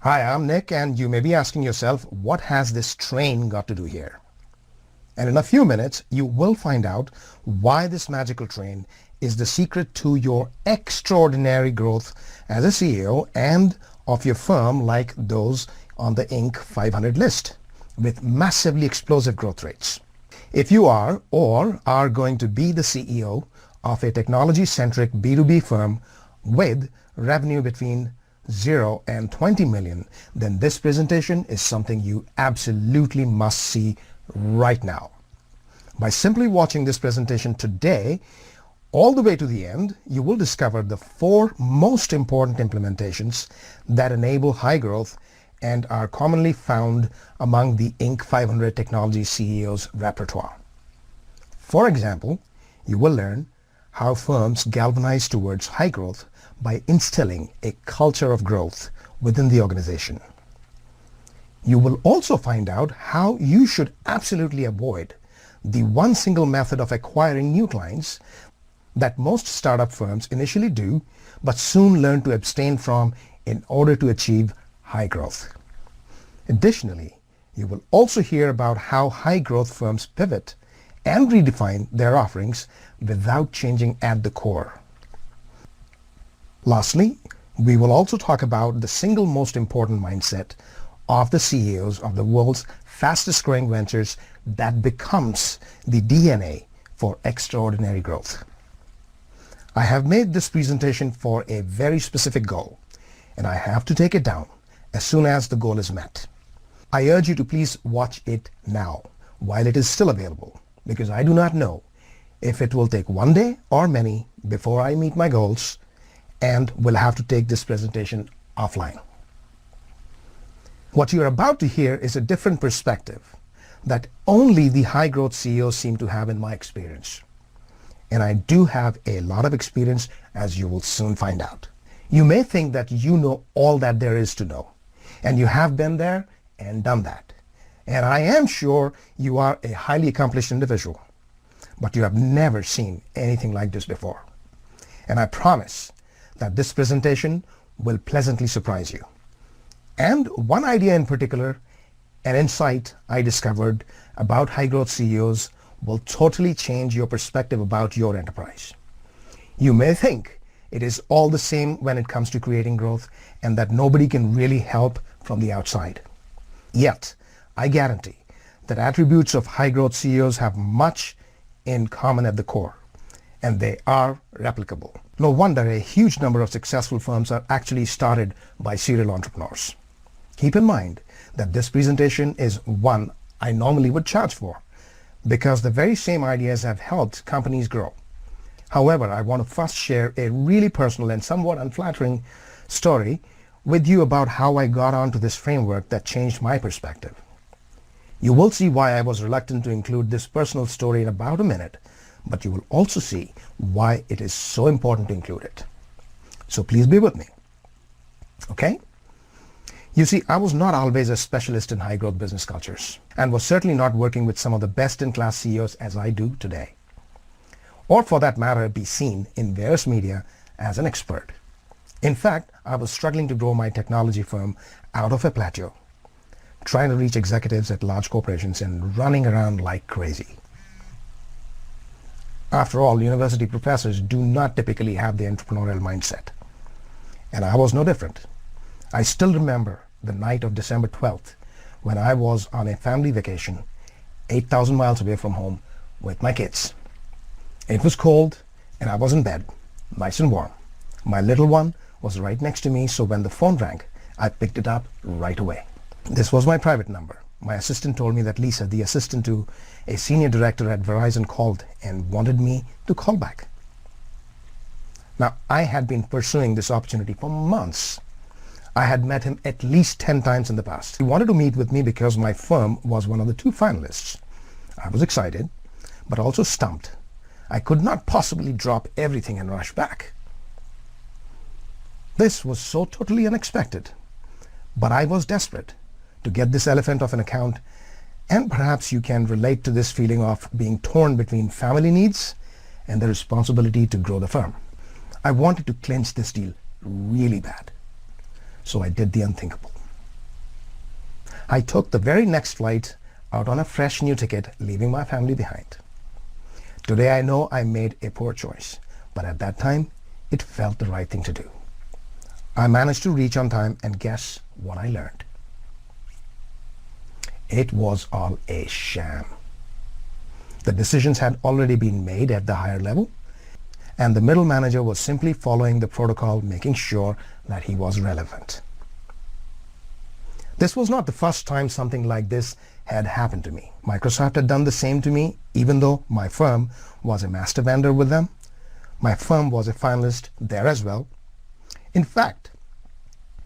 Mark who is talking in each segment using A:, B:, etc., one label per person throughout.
A: Hi, I'm Nick, and you may be asking yourself, what has this train got to do here? And in a few minutes, you will find out why this magical train is the secret to your extraordinary growth as a CEO and of your firm like those on the Inc. 500 list with massively explosive growth rates. If you are or are going to be the CEO of a technology-centric B2B firm with revenue between 0 and 20 million, then this presentation is something you absolutely must see right now. By simply watching this presentation today, all the way to the end, you will discover the 4 most important implementations that enable high growth and are commonly found among the Inc. 500 technology CEOs repertoire. For example, you will learn how firms galvanize towards high growth by instilling a culture of growth within the organization. You will also find out how you should absolutely avoid the one single method of acquiring new clients that most startup firms initially do but soon learn to abstain from in order to achieve high growth. Additionally, you will also hear about how high growth firms pivot and redefine their offerings without changing at the core. Lastly, we will also talk about the single most important mindset of the CEOs of the world's fastest growing ventures that becomes the DNA for extraordinary growth. I have made this presentation for a very specific goal, and I have to take it down as soon as the goal is met. I urge you to please watch it now while it is still available, because I do not know if it will take one day or many before I meet my goals and will have to take this presentation offline. What you are about to hear is a different perspective that only the high growth CEOs seem to have in my experience. And I do have a lot of experience, as you will soon find out. You may think that you know all that there is to know, and you have been there and done that. And I am sure you are a highly accomplished individual, but you have never seen anything like this before. And I promise that this presentation will pleasantly surprise you. And one idea in particular, an insight I discovered about high growth CEOs, will totally change your perspective about your enterprise. You may think it is all the same when it comes to creating growth and that nobody can really help from the outside. Yet, I guarantee that attributes of high growth CEOs have much in common at the core, and they are replicable. No wonder a huge number of successful firms are actually started by serial entrepreneurs. Keep in mind that this presentation is one I normally would charge for, because the very same ideas have helped companies grow. However, I want to first share a really personal and somewhat unflattering story with you about how I got onto this framework that changed my perspective. You will see why I was reluctant to include this personal story in about a minute, but you will also see why it is so important to include it. So please be with me. Okay? You see, I was not always a specialist in high growth business cultures and was certainly not working with some of the best in class CEOs as I do today. Or for that matter, be seen in various media as an expert. In fact, I was struggling to grow my technology firm out of a plateau, trying to reach executives at large corporations and running around like crazy. After all, university professors do not typically have the entrepreneurial mindset. And I was no different. I still remember the night of December 12th when I was on a family vacation 8,000 miles away from home with my kids. It was cold and I was in bed, nice and warm. My little one was right next to me, so when the phone rang, I picked it up right away. This was my private number. My assistant told me that Lisa, the assistant to a senior director at Verizon, called and wanted me to call back. Now, I had been pursuing this opportunity for months. I had met him at least 10 times in the past. He wanted to meet with me because my firm was one of the 2 finalists. I was excited, but also stumped. I could not possibly drop everything and rush back. This was so totally unexpected, but I was desperate to get this elephant off an account, and perhaps you can relate to this feeling of being torn between family needs and the responsibility to grow the firm. I wanted to clinch this deal really bad, so I did the unthinkable. I took the very next flight out on a fresh new ticket, leaving my family behind. Today I know I made a poor choice, but at that time, it felt the right thing to do. I managed to reach on time, and guess what I learned? It was all a sham. The decisions had already been made at the higher level, and the middle manager was simply following the protocol, making sure that he was relevant. This was not the first time something like this had happened to me. Microsoft had done the same to me, even though my firm was a master vendor with them. My firm was a finalist there as well. In fact,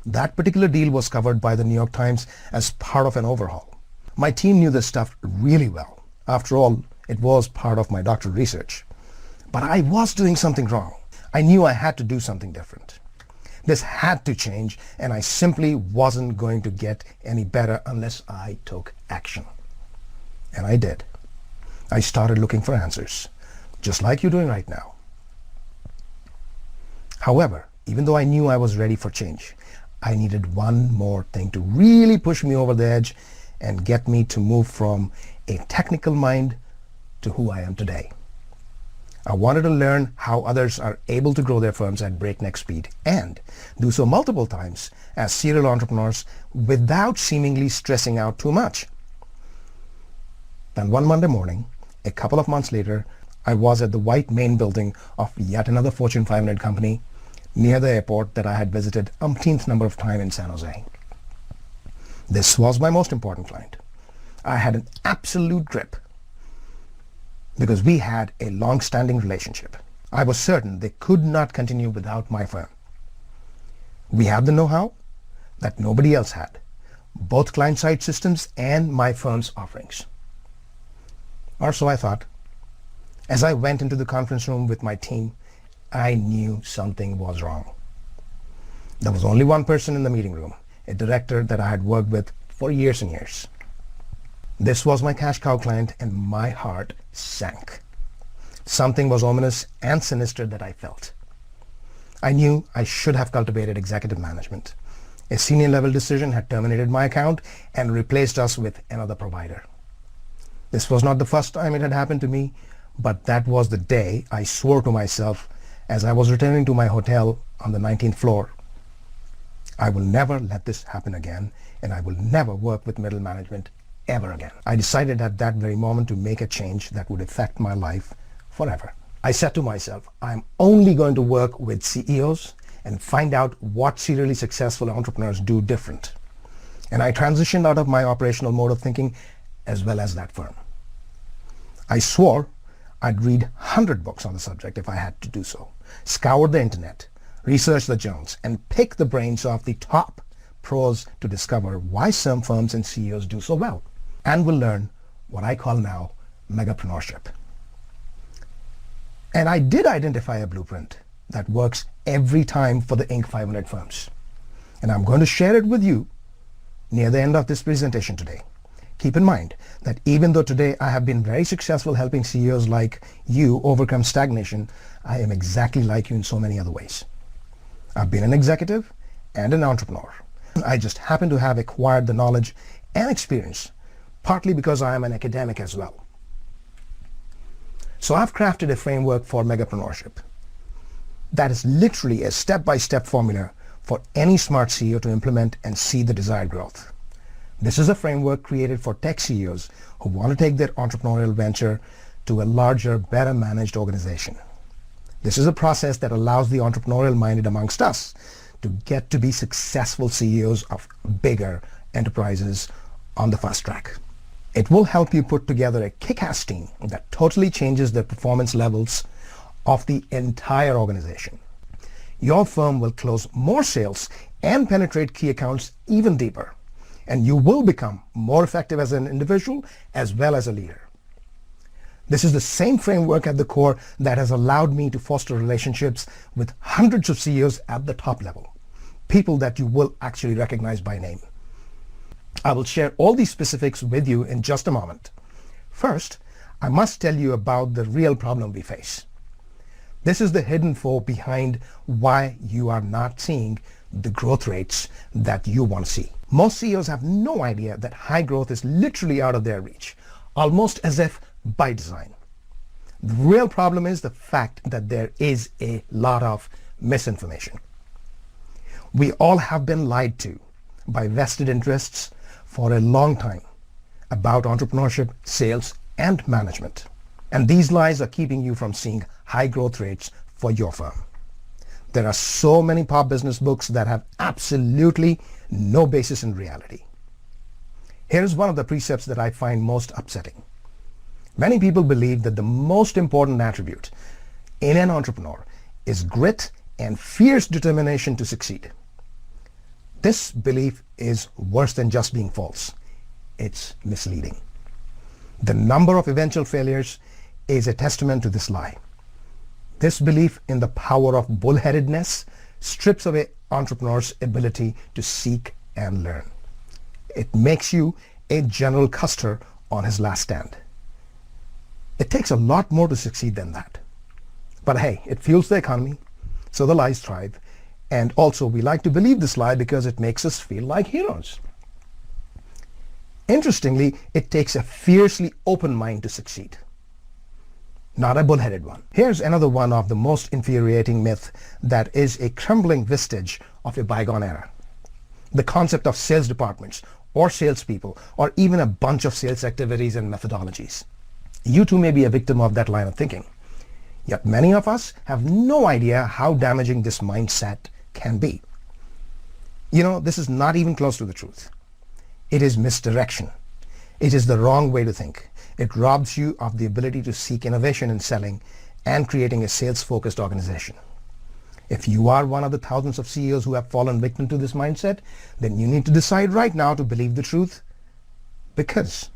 A: that particular deal was covered by the New York Times as part of an overhaul. My team knew this stuff really well. After all, it was part of my doctoral research. But I was doing something wrong. I knew I had to do something different. This had to change, and I simply wasn't going to get any better unless I took action. And I did. I started looking for answers, just like you're doing right now. However, even though I knew I was ready for change, I needed one more thing to really push me over the edge and get me to move from a technical mind to who I am today. I wanted to learn how others are able to grow their firms at breakneck speed and do so multiple times as serial entrepreneurs without seemingly stressing out too much. Then one Monday morning, a couple of months later, I was at the white main building of yet another Fortune 500 company near the airport that I had visited umpteenth number of times in San Jose. This was my most important client. I had an absolute grip because we had a long-standing relationship. I was certain they could not continue without my firm. We had the know-how that nobody else had, both client-side systems and my firm's offerings. Or so I thought. As I went into the conference room with my team, I knew something was wrong. There was only one person in the meeting room, a director that I had worked with for years and years. This was my cash cow client, and my heart sank. Something was ominous and sinister that I felt. I knew I should have cultivated executive management. A senior level decision had terminated my account and replaced us with another provider. This was not the first time it had happened to me, but that was the day I swore to myself as I was returning to my hotel on the 19th floor. I will never let this happen again, and I will never work with middle management ever again. I decided at that very moment to make a change that would affect my life forever. I said to myself, I'm only going to work with CEOs and find out what serially successful entrepreneurs do different. And I transitioned out of my operational mode of thinking as well as that firm. I swore I'd read 100 books on the subject if I had to do so, scour the internet, research the journals, and pick the brains of the top pros to discover why some firms and CEOs do so well, and will learn what I call now megapreneurship. And I did identify a blueprint that works every time for the Inc. 500 firms. And I'm going to share it with you near the end of this presentation today. Keep in mind that even though today I have been very successful helping CEOs like you overcome stagnation, I am exactly like you in so many other ways. I've been an executive and an entrepreneur. I just happen to have acquired the knowledge and experience, partly because I am an academic as well. So I've crafted a framework for megapreneurship that is literally a step-by-step formula for any smart CEO to implement and see the desired growth. This is a framework created for tech CEOs who want to take their entrepreneurial venture to a larger, better managed organization. This is a process that allows the entrepreneurial minded amongst us to get to be successful CEOs of bigger enterprises on the fast track. It will help you put together a kick-ass team that totally changes the performance levels of the entire organization. Your firm will close more sales and penetrate key accounts even deeper, and you will become more effective as an individual as well as a leader. This is the same framework at the core that has allowed me to foster relationships with hundreds of CEOs at the top level, people that you will actually recognize by name. I will share all these specifics with you in just a moment. First, I must tell you about the real problem we face. This is the hidden foe behind why you are not seeing the growth rates that you want to see. Most CEOs have no idea that high growth is literally out of their reach, almost as if by design. The real problem is the fact that there is a lot of misinformation. We all have been lied to by vested interests for a long time about entrepreneurship, sales, and management. And these lies are keeping you from seeing high growth rates for your firm. There are so many pop business books that have absolutely no basis in reality. Here's one of the precepts that I find most upsetting. Many people believe that the most important attribute in an entrepreneur is grit and fierce determination to succeed. This belief is worse than just being false. It's misleading. The number of eventual failures is a testament to this lie. This belief in the power of bullheadedness strips away entrepreneurs' ability to seek and learn. It makes you a General Custer on his last stand. It takes a lot more to succeed than that. But hey, it fuels the economy, so the lies thrive. And also, we like to believe this lie because it makes us feel like heroes. Interestingly, it takes a fiercely open mind to succeed, not a bullheaded one. Here's another one of the most infuriating myths that is a crumbling vestige of a bygone era. The concept of sales departments or salespeople or even a bunch of sales activities and methodologies. You too may be a victim of that line of thinking. Yet many of us have no idea how damaging this mindset can be. This is not even close to the truth. It is misdirection. It is the wrong way to think. It robs you of the ability to seek innovation in selling and creating a sales-focused organization. If you are one of the thousands of CEOs who have fallen victim to this mindset, then you need to decide right now to believe the truth, because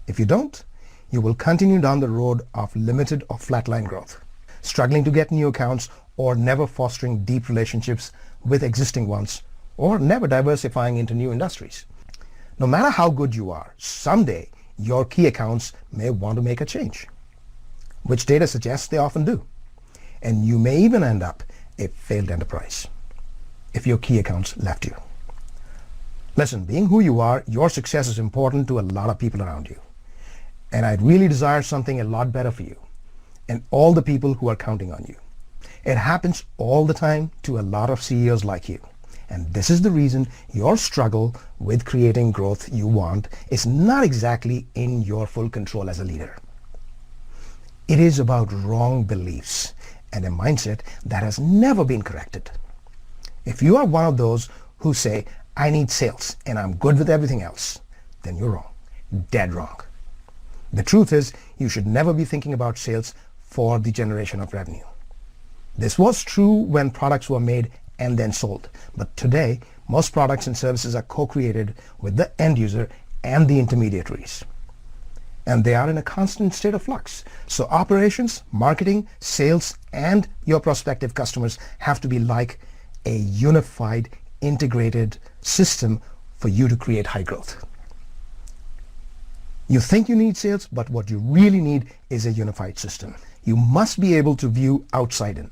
A: if you don't, you will continue down the road of limited or flatline growth, struggling to get new accounts or never fostering deep relationships with existing ones or never diversifying into new industries. No matter how good you are, someday your key accounts may want to make a change, which data suggests they often do. And you may even end up a failed enterprise if your key accounts left you. Listen, being who you are, your success is important to a lot of people around you. And I really desire something a lot better for you and all the people who are counting on you. It happens all the time to a lot of CEOs like you. And this is the reason your struggle with creating growth you want is not exactly in your full control as a leader. It is about wrong beliefs and a mindset that has never been corrected. If you are one of those who say, I need sales and I'm good with everything else, then you're wrong, dead wrong. The truth is, you should never be thinking about sales for the generation of revenue. This was true when products were made and then sold. But today, most products and services are co-created with the end user and the intermediaries. And they are in a constant state of flux. So operations, marketing, sales, and your prospective customers have to be like a unified, integrated system for you to create high growth. You think you need sales, but what you really need is a unified system. You must be able to view outside in.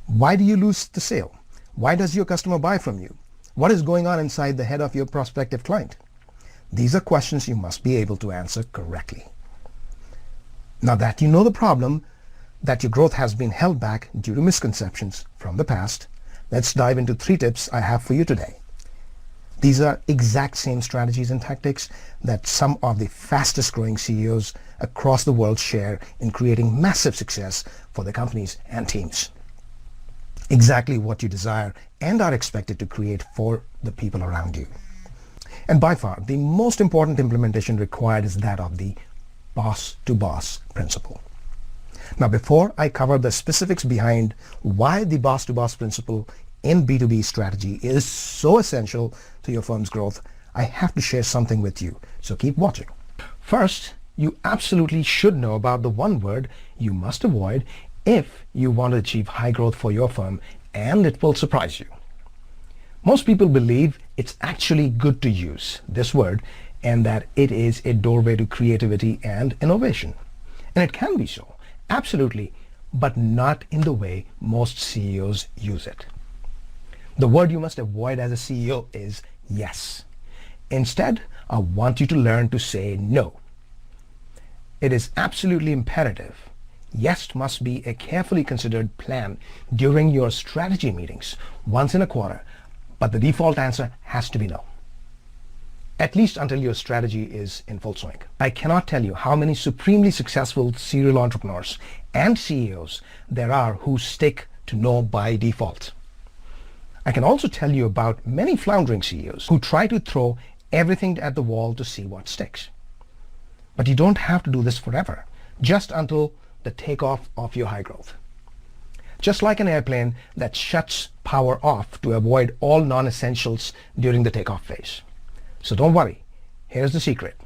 A: Why do you lose the sale? Why does your customer buy from you? What is going on inside the head of your prospective client? These are questions you must be able to answer correctly. Now that you know the problem, that your growth has been held back due to misconceptions from the past, let's dive into 3 tips I have for you today. These are exact same strategies and tactics that some of the fastest growing CEOs across the world share in creating massive success for their companies and teams. Exactly what you desire and are expected to create for the people around you. And by far, the most important implementation required is that of the boss-to-boss principle. Now, before I cover the specifics behind why the boss-to-boss principle in B2B strategy is so essential to your firm's growth, I have to share something with you, so keep watching. First, you absolutely should know about the one word you must avoid if you want to achieve high growth for your firm, and it will surprise you. Most people believe it's actually good to use this word and that it is a doorway to creativity and innovation. And it can be so, absolutely, but not in the way most CEOs use it. The word you must avoid as a CEO is yes. Instead, I want you to learn to say no. It is absolutely imperative. Yes must be a carefully considered plan during your strategy meetings once in a quarter, but the default answer has to be no. At least until your strategy is in full swing. I cannot tell you how many supremely successful serial entrepreneurs and CEOs there are who stick to no by default. I can also tell you about many floundering CEOs who try to throw everything at the wall to see what sticks. But you don't have to do this forever, just until the takeoff of your high growth. Just like an airplane that shuts power off to avoid all non-essentials during the takeoff phase. So don't worry, here's the secret.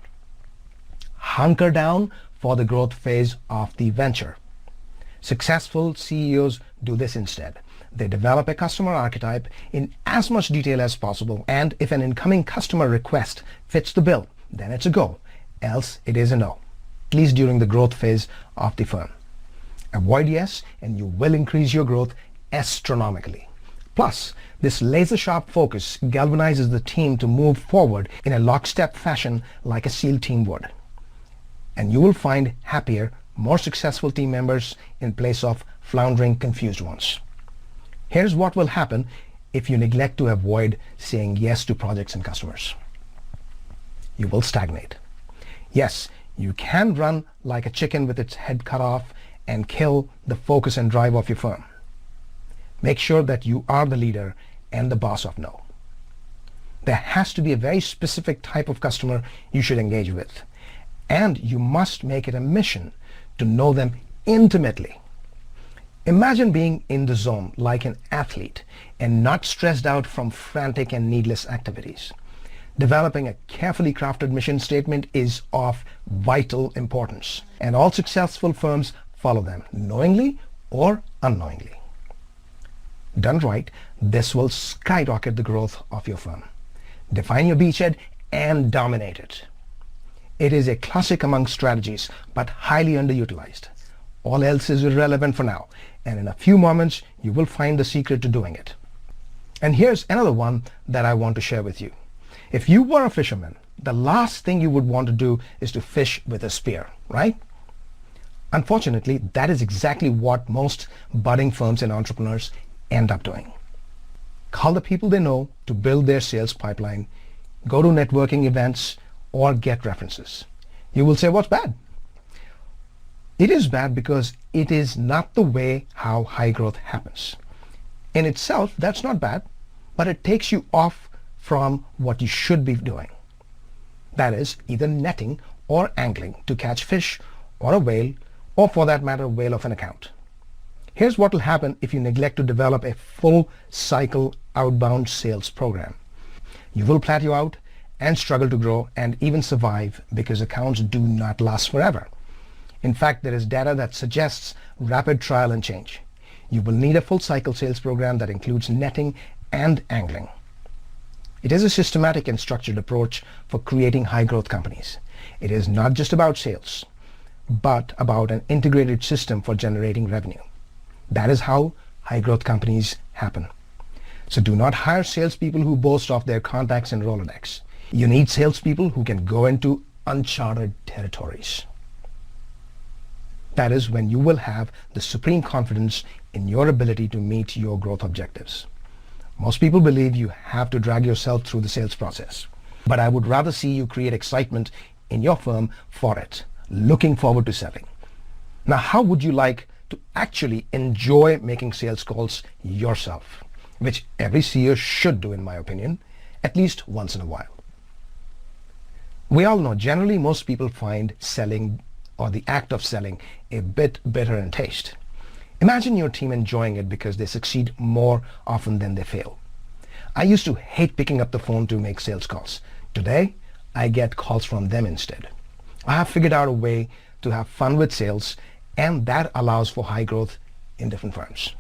A: Hunker down for the growth phase of the venture. Successful CEOs do this instead. They develop a customer archetype in as much detail as possible, and if an incoming customer request fits the bill, then it's a go, else it is a no, at least during the growth phase of the firm. Avoid yes, and you will increase your growth astronomically. Plus, this laser-sharp focus galvanizes the team to move forward in a lockstep fashion like a SEAL team would. And you will find happier, more successful team members in place of floundering, confused ones. Here's what will happen if you neglect to avoid saying yes to projects and customers. You will stagnate. Yes, you can run like a chicken with its head cut off and kill the focus and drive of your firm. Make sure that you are the leader and the boss of no. There has to be a very specific type of customer you should engage with, and you must make it a mission to know them intimately. Imagine being in the zone like an athlete and not stressed out from frantic and needless activities. Developing a carefully crafted mission statement is of vital importance, and all successful firms follow them, knowingly or unknowingly. Done right, this will skyrocket the growth of your firm. Define your beachhead and dominate it. It is a classic among strategies, but highly underutilized. All else is irrelevant for now, and in a few moments, you will find the secret to doing it. And here's another one that I want to share with you. If you were a fisherman, the last thing you would want to do is to fish with a spear, right? Unfortunately, that is exactly what most budding firms and entrepreneurs end up doing. Call the people they know to build their sales pipeline, go to networking events, or get references. You will say, what's bad? It is bad because it is not the way how high growth happens. In itself, that's not bad, but it takes you off from what you should be doing. That is, either netting or angling to catch fish or a whale, or for that matter, whale of an account. Here's what will happen if you neglect to develop a full cycle outbound sales program. You will plateau out and struggle to grow and even survive because accounts do not last forever. In fact, there is data that suggests rapid trial and change. You will need a full cycle sales program that includes netting and angling. It is a systematic and structured approach for creating high growth companies. It is not just about sales, but about an integrated system for generating revenue. That is how high growth companies happen. So do not hire salespeople who boast of their contacts and Rolodex. You need salespeople who can go into uncharted territories. That is when you will have the supreme confidence in your ability to meet your growth objectives. Most people believe you have to drag yourself through the sales process, but I would rather see you create excitement in your firm for it, looking forward to selling. Now, how would you like to actually enjoy making sales calls yourself, which every CEO should do, in my opinion, at least once in a while? We all know generally most people find selling or the act of selling a bit bitter in taste. Imagine your team enjoying it because they succeed more often than they fail. I used to hate picking up the phone to make sales calls. Today, I get calls from them instead. I have figured out a way to have fun with sales, and that allows for high growth in different firms.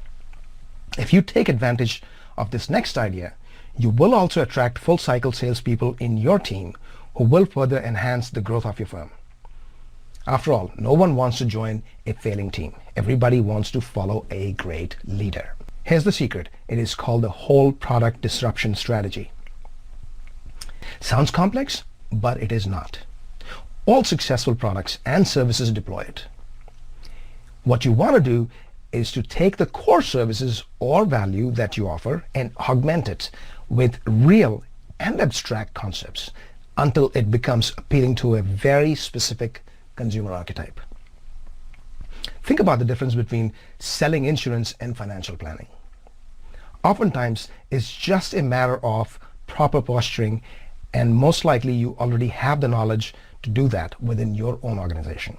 A: If you take advantage of this next idea, you will also attract full cycle salespeople in your team who will further enhance the growth of your firm. After all, no one wants to join a failing team. Everybody wants to follow a great leader. Here's the secret. It is called the whole product disruption strategy. Sounds complex, but it is not. All successful products and services deploy it. What you want to do is to take the core services or value that you offer and augment it with real and abstract concepts until it becomes appealing to a very specific consumer archetype. Think about the difference between selling insurance and financial planning. Oftentimes, it's just a matter of proper posturing, and most likely you already have the knowledge to do that within your own organization.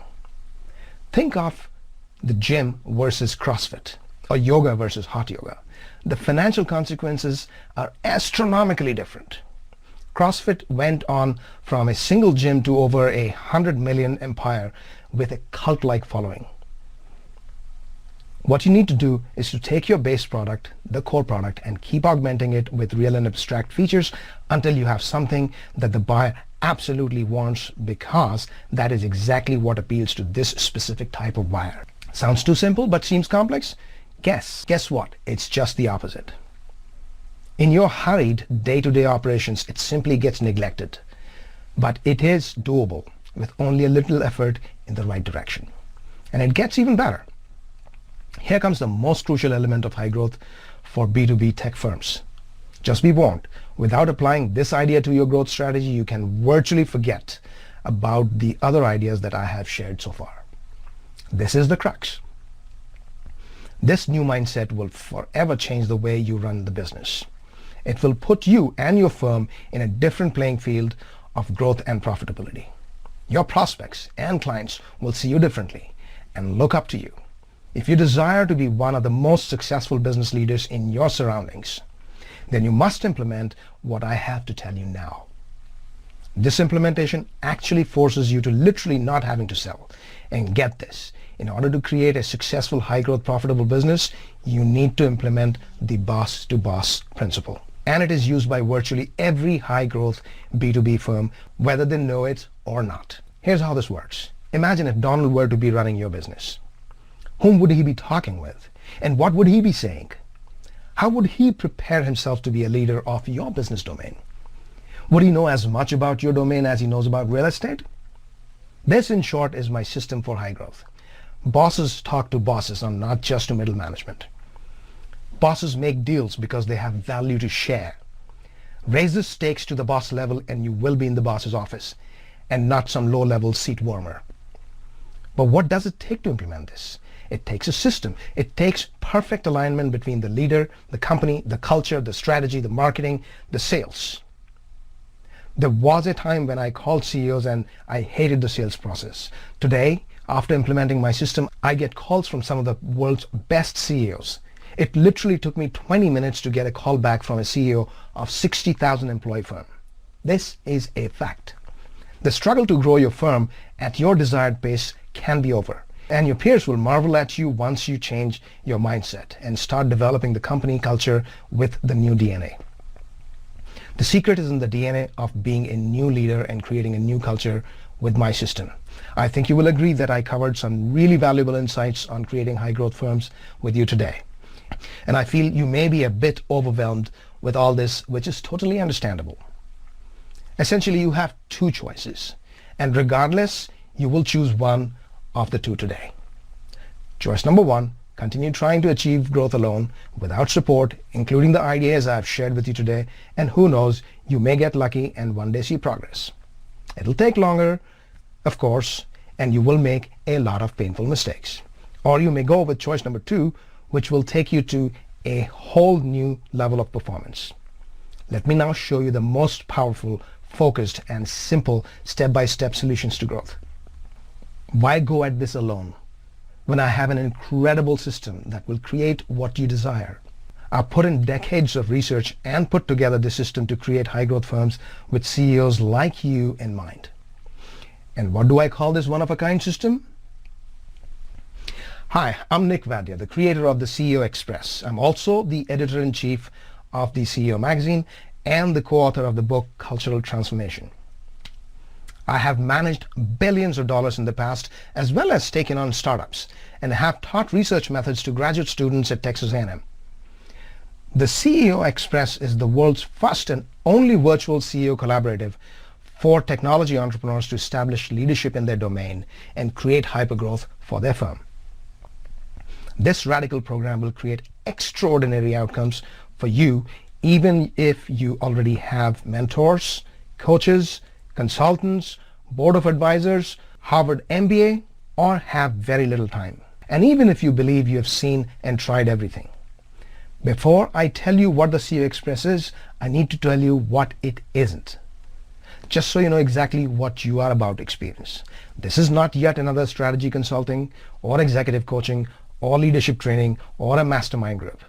A: Think of the gym versus CrossFit, or yoga versus hot yoga. The financial consequences are astronomically different. CrossFit went on from a single gym to over 100 million empire with a cult-like following. What you need to do is to take your base product, the core product, and keep augmenting it with real and abstract features until you have something that the buyer absolutely wants, because that is exactly what appeals to this specific type of buyer. Sounds too simple but seems complex? Guess what? It's just the opposite. In your hurried day-to-day operations, it simply gets neglected. But it is doable with only a little effort in the right direction. And it gets even better. Here comes the most crucial element of high growth for B2B tech firms. Just be warned, without applying this idea to your growth strategy, you can virtually forget about the other ideas that I have shared so far. This is the crux. This new mindset will forever change the way you run the business. It will put you and your firm in a different playing field of growth and profitability. Your prospects and clients will see you differently and look up to you. If you desire to be one of the most successful business leaders in your surroundings, then you must implement what I have to tell you now. This implementation actually forces you to literally not having to sell. And get this, in order to create a successful, high-growth, profitable business, you need to implement the boss-to-boss principle. And it is used by virtually every high-growth B2B firm, whether they know it or not. Here's how this works. Imagine if Donald were to be running your business. Whom would he be talking with? And what would he be saying? How would he prepare himself to be a leader of your business domain? Would he know as much about your domain as he knows about real estate? This, in short, is my system for high growth. Bosses talk to bosses and not just to middle management. Bosses make deals because they have value to share. Raise the stakes to the boss level and you will be in the boss's office and not some low-level seat warmer. But what does it take to implement this? It takes a system. It takes perfect alignment between the leader, the company, the culture, the strategy, the marketing, the sales. There was a time when I called CEOs and I hated the sales process. Today, after implementing my system, I get calls from some of the world's best CEOs. It literally took me 20 minutes to get a call back from a CEO of 60,000 employee firm. This is a fact. The struggle to grow your firm at your desired pace can be over. And your peers will marvel at you once you change your mindset and start developing the company culture with the new DNA. The secret is in the DNA of being a new leader and creating a new culture with my system. I think you will agree that I covered some really valuable insights on creating high growth firms with you today. And I feel you may be a bit overwhelmed with all this, which is totally understandable. Essentially, you have two choices, and regardless, you will choose one of the two today. Choice number one, continue trying to achieve growth alone without support, including the ideas I've shared with you today, and who knows, you may get lucky and one day see progress. It'll take longer, of course, and you will make a lot of painful mistakes. Or you may go with choice number two, which will take you to a whole new level of performance. Let me now show you the most powerful, focused, and simple step-by-step solutions to growth. Why go at this alone when I have an incredible system that will create what you desire? I've put in decades of research and put together this system to create high growth firms with CEOs like you in mind. And what do I call this one-of-a-kind system? Hi, I'm Nick Vaidya, the creator of the CEO Express. I'm also the editor-in-chief of the CEO magazine and the co-author of the book Cultural Transformation. I have managed billions of dollars in the past, as well as taken on startups, and have taught research methods to graduate students at Texas A&M. The CEO Express is the world's first and only virtual CEO collaborative for technology entrepreneurs to establish leadership in their domain and create hypergrowth for their firm. This radical program will create extraordinary outcomes for you, even if you already have mentors, coaches, consultants, board of advisors, Harvard MBA, or have very little time. And even if you believe you have seen and tried everything. Before I tell you what the CEO Express is, I need to tell you what it isn't. Just so you know exactly what you are about to experience. This is not yet another strategy consulting or executive coaching or leadership training or a mastermind group.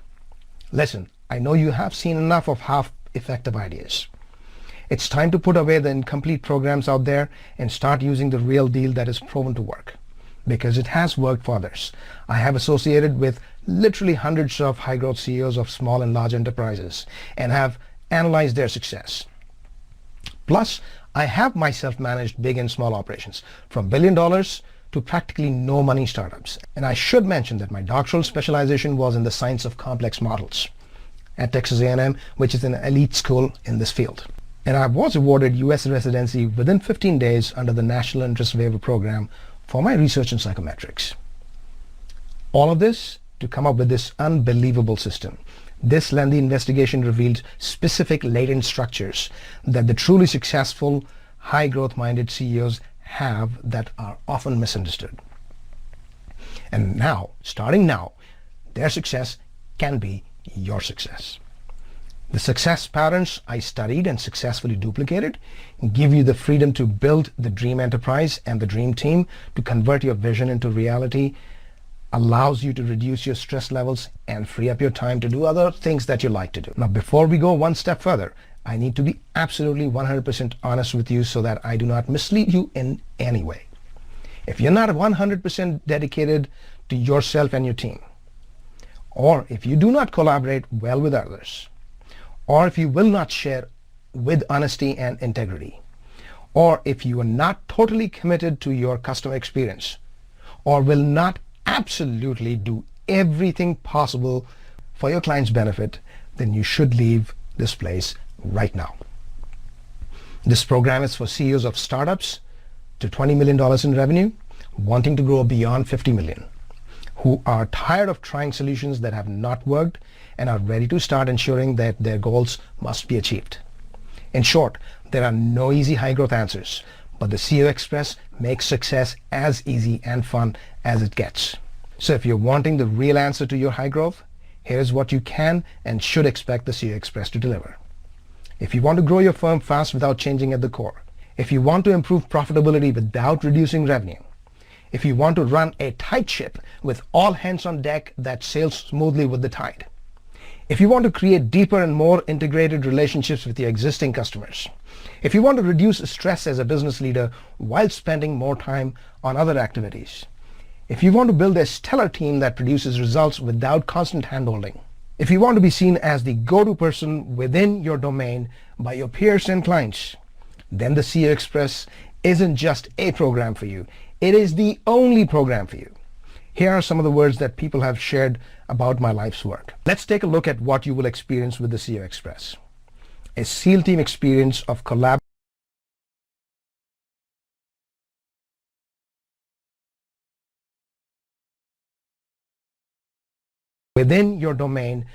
A: Listen, I know you have seen enough of half-effective ideas. It's time to put away the incomplete programs out there and start using the real deal that is proven to work. Because it has worked for others. I have associated with literally hundreds of high-growth CEOs of small and large enterprises and have analyzed their success. Plus, I have myself managed big and small operations, from $1 billion to practically no money startups. And I should mention that my doctoral specialization was in the science of complex models at Texas A&M, which is an elite school in this field. And I was awarded U.S. residency within 15 days under the National Interest Waiver Program for my research in psychometrics. All of this to come up with this unbelievable system. This lengthy investigation revealed specific latent structures that the truly successful, high growth minded CEOs have that are often misunderstood. And now, starting now, their success can be your success. The success patterns I studied and successfully duplicated give you the freedom to build the dream enterprise and the dream team, to convert your vision into reality, allows you to reduce your stress levels and free up your time to do other things that you like to do. Now, before we go one step further, I need to be absolutely 100% honest with you so that I do not mislead you in any way. If you're not 100% dedicated to yourself and your team, or if you do not collaborate well with others, or if you will not share with honesty and integrity, or if you are not totally committed to your customer experience, or will not absolutely do everything possible for your client's benefit, then you should leave this place right now. This program is for CEOs of startups to $20 million in revenue, wanting to grow beyond 50 million, who are tired of trying solutions that have not worked and are ready to start ensuring that their goals must be achieved. In short, there are no easy high growth answers, but the CEO Express makes success as easy and fun as it gets. So if you're wanting the real answer to your high growth, here's what you can and should expect the CEO Express to deliver. If you want to grow your firm fast without changing at the core, if you want to improve profitability without reducing revenue, if you want to run a tight ship with all hands on deck that sails smoothly with the tide, if you want to create deeper and more integrated relationships with your existing customers, if you want to reduce stress as a business leader while spending more time on other activities, if you want to build a stellar team that produces results without constant handholding, if you want to be seen as the go-to person within your domain by your peers and clients, then the CEO Express isn't just a program for you. It is the only program for you. Here are some of the words that people have shared about my life's work. Let's take a look at what you will experience with the CEO Express. A SEAL team experience of collaboration within your domain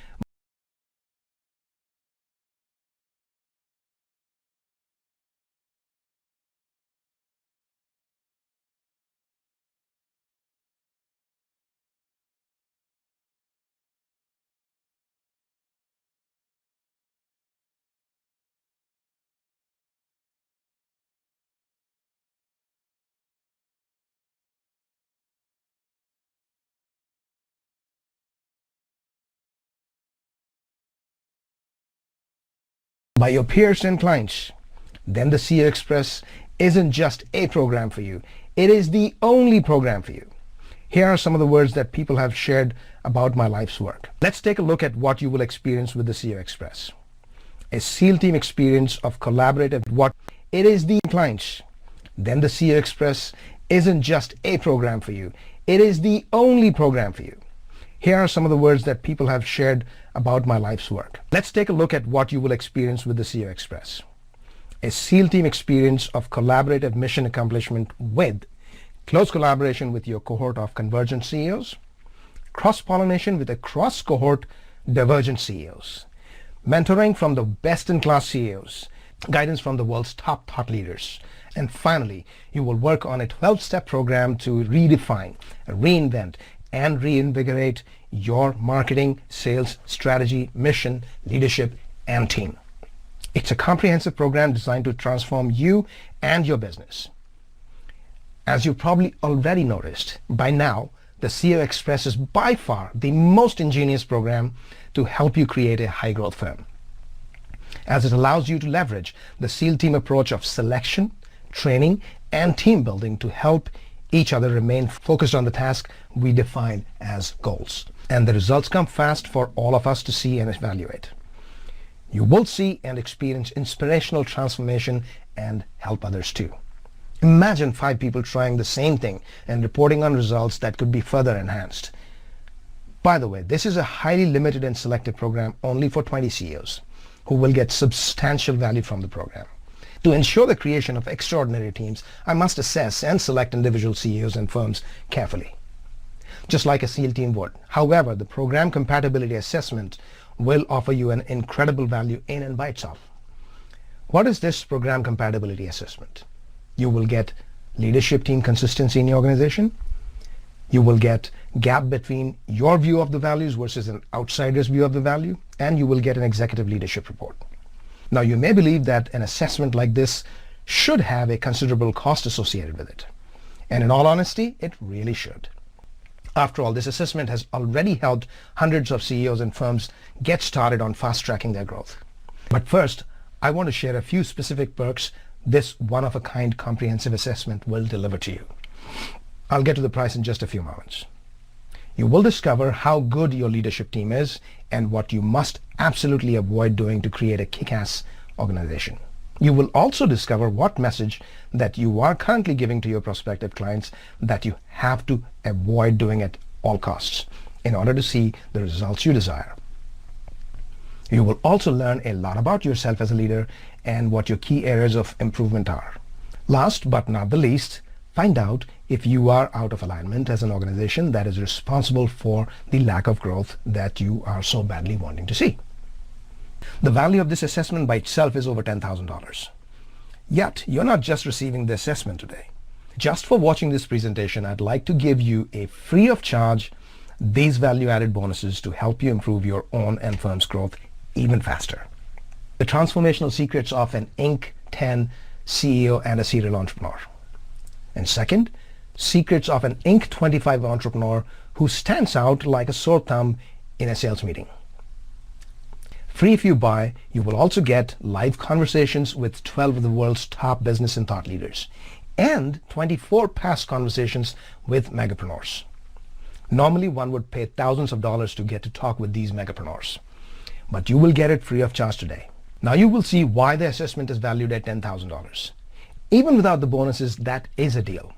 A: by your peers and clients, then the CEO Express isn't just a program for you. It is the only program for you. Here are some of the words that people have shared about my life's work. Let's take a look at what you will experience with the CEO Express. A SEAL team experience of collaborative what it is the clients. Then the CEO Express isn't just a program for you. It is the only program for you. Here are some of the words that people have shared about my life's work. Let's take a look at what you will experience with the CEO Express. A SEAL team experience of collaborative mission accomplishment with close collaboration with your cohort of convergent CEOs, cross-pollination with a cross-cohort divergent CEOs, mentoring from the best-in-class CEOs, guidance from the world's top thought leaders, and finally, you will work on a 12-step program to redefine, reinvent, and reinvigorate your marketing, sales, strategy, mission, leadership, and team. It's a comprehensive program designed to transform you and your business. As you probably already noticed, by now, the CEO Express is by far the most ingenious program to help you create a high-growth firm, as it allows you to leverage the SEAL team approach of selection, training, and team building to help each other remain focused on the task we define as goals. And the results come fast for all of us to see and evaluate. You will see and experience inspirational transformation and help others too. Imagine 5 people trying the same thing and reporting on results that could be further enhanced. By the way, this is a highly limited and selective program only for 20 CEOs who will get substantial value from the program. To ensure the creation of extraordinary teams, I must assess and select individual CEOs and firms carefully, just like a SEAL team would. However, the program compatibility assessment will offer you an incredible value in and by itself. What is this program compatibility assessment? You will get leadership team consistency in your organization. You will get gap between your view of the values versus an outsider's view of the value, and you will get an executive leadership report. Now, you may believe that an assessment like this should have a considerable cost associated with it. And in all honesty, it really should. After all, this assessment has already helped hundreds of CEOs and firms get started on fast-tracking their growth. But first, I want to share a few specific perks this one-of-a-kind comprehensive assessment will deliver to you. I'll get to the price in just a few moments. You will discover how good your leadership team is and what you must absolutely avoid doing to create a kick-ass organization. You will also discover what message that you are currently giving to your prospective clients that you have to avoid doing at all costs in order to see the results you desire. You will also learn a lot about yourself as a leader and what your key areas of improvement are. Last but not the least, find out if you are out of alignment as an organization that is responsible for the lack of growth that you are so badly wanting to see. The value of this assessment by itself is over $10,000. Yet, you're not just receiving the assessment today. Just for watching this presentation, I'd like to give you a free of charge these value-added bonuses to help you improve your own and firm's growth even faster. The transformational secrets of an Inc. 10 CEO and a serial entrepreneur. And second, secrets of an Inc. 25 entrepreneur who stands out like a sore thumb in a sales meeting. Free if you buy, you will also get live conversations with 12 of the world's top business and thought leaders and 24 past conversations with megapreneurs. Normally, one would pay thousands of dollars to get to talk with these megapreneurs, but you will get it free of charge today. Now you will see why the assessment is valued at $10,000. Even without the bonuses, that is a deal.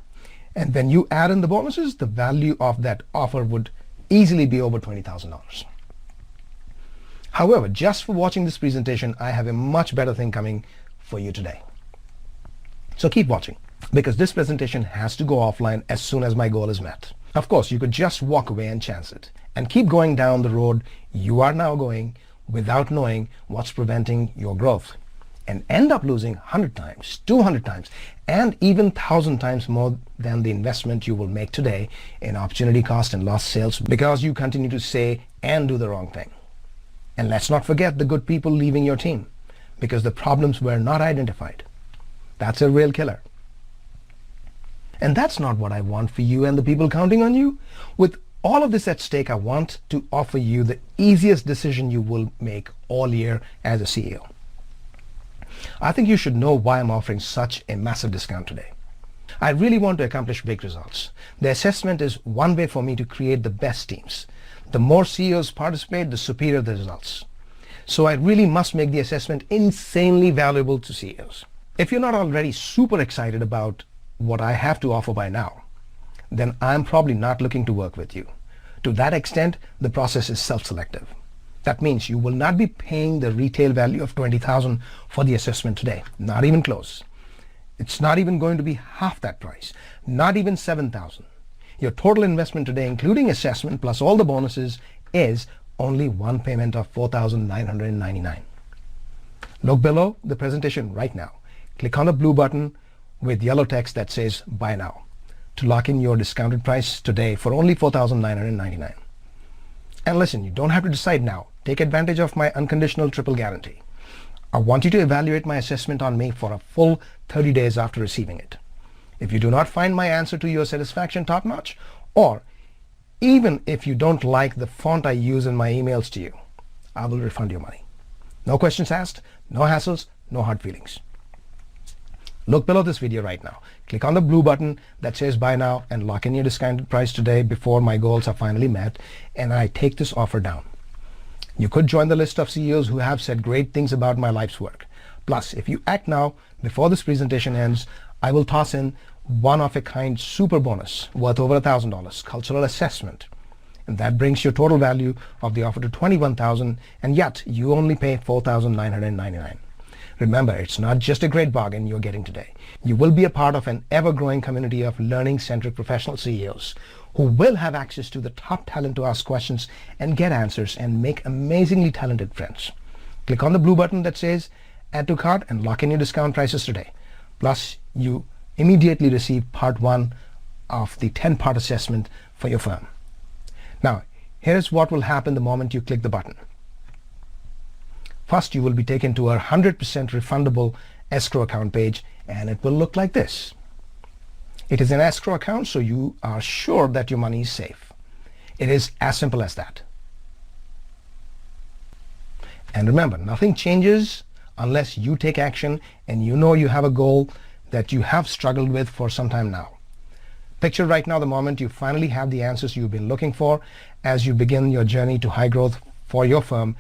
A: And when you add in the bonuses, the value of that offer would easily be over $20,000. However, just for watching this presentation, I have a much better thing coming for you today. So keep watching, because this presentation has to go offline as soon as my goal is met. Of course, you could just walk away and chance it and keep going down the road you are now going without knowing what's preventing your growth and end up losing 100 times, 200 times, and even 1,000 times more than the investment you will make today in opportunity cost and lost sales because you continue to say and do the wrong thing. And let's not forget the good people leaving your team because the problems were not identified. That's a real killer. And that's not what I want for you and the people counting on you. With all of this at stake, I want to offer you the easiest decision you will make all year as a CEO. I think you should know why I'm offering such a massive discount today. I really want to accomplish big results. The assessment is one way for me to create the best teams. The more CEOs participate, the superior the results. So I really must make the assessment insanely valuable to CEOs. If you're not already super excited about what I have to offer by now, then I'm probably not looking to work with you. To that extent, the process is self-selective. That means you will not be paying the retail value of $20,000 for the assessment today, not even close. It's not even going to be half that price, not even $7,000. Your total investment today, including assessment plus all the bonuses, is only one payment of $4,999. Look below the presentation right now. Click on the blue button with yellow text that says buy now to lock in your discounted price today for only $4,999. And listen, you don't have to decide now. Take advantage of my unconditional triple guarantee. I want you to evaluate my assessment on me for a full 30 days after receiving it. If you do not find my answer to your satisfaction top-notch, or even if you don't like the font I use in my emails to you, I will refund your money. No questions asked, no hassles, no hard feelings. Look below this video right now. Click on the blue button that says buy now and lock in your discounted price today before my goals are finally met and I take this offer down. You could join the list of CEOs who have said great things about my life's work. Plus, if you act now before this presentation ends, I will toss in one-of-a-kind super bonus worth over $1,000, cultural assessment. And that brings your total value of the offer to $21,000, and yet you only pay $4,999. Remember, it's not just a great bargain you're getting today. You will be a part of an ever-growing community of learning-centric professional CEOs who will have access to the top talent to ask questions and get answers and make amazingly talented friends. Click on the blue button that says add to cart and lock in your discount prices today. Plus, you immediately receive part 1 of the 10-part assessment for your firm. Now, here's what will happen the moment you click the button. First, you will be taken to a 100% refundable escrow account page, and it will look like this. It is an escrow account, so you are sure that your money is safe. It is as simple as that. And remember, nothing changes unless you take action and you know you have a goal that you have struggled with for some time now. Picture right now the moment you finally have the answers you've been looking for as you begin your journey to high growth for your firm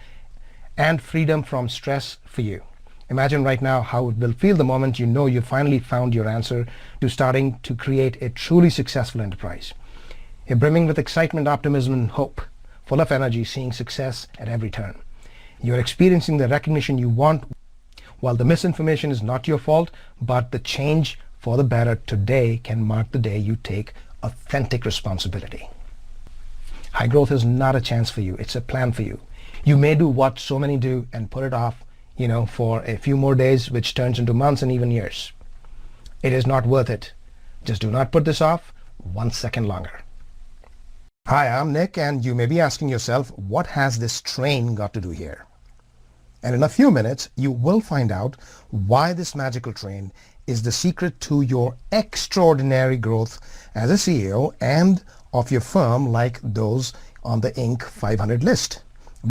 A: and freedom from stress for you. Imagine right now how it will feel the moment you know you finally found your answer to starting to create a truly successful enterprise. You're brimming with excitement, optimism, and hope, full of energy, seeing success at every turn. You're experiencing the recognition you want. While the misinformation is not your fault, but the change for the better today can mark the day you take authentic responsibility. High growth is not a chance for you. It's a plan for you. You may do what so many do and put it off, for a few more days, which turns into months and even years. It is not worth it. Just do not put this off 1 second longer. Hi, I'm Nick, and you may be asking yourself, what has this train got to do here? And in a few minutes, you will find out why this magical train is the secret to your extraordinary growth as a CEO and of your firm like those on the Inc. 500 list.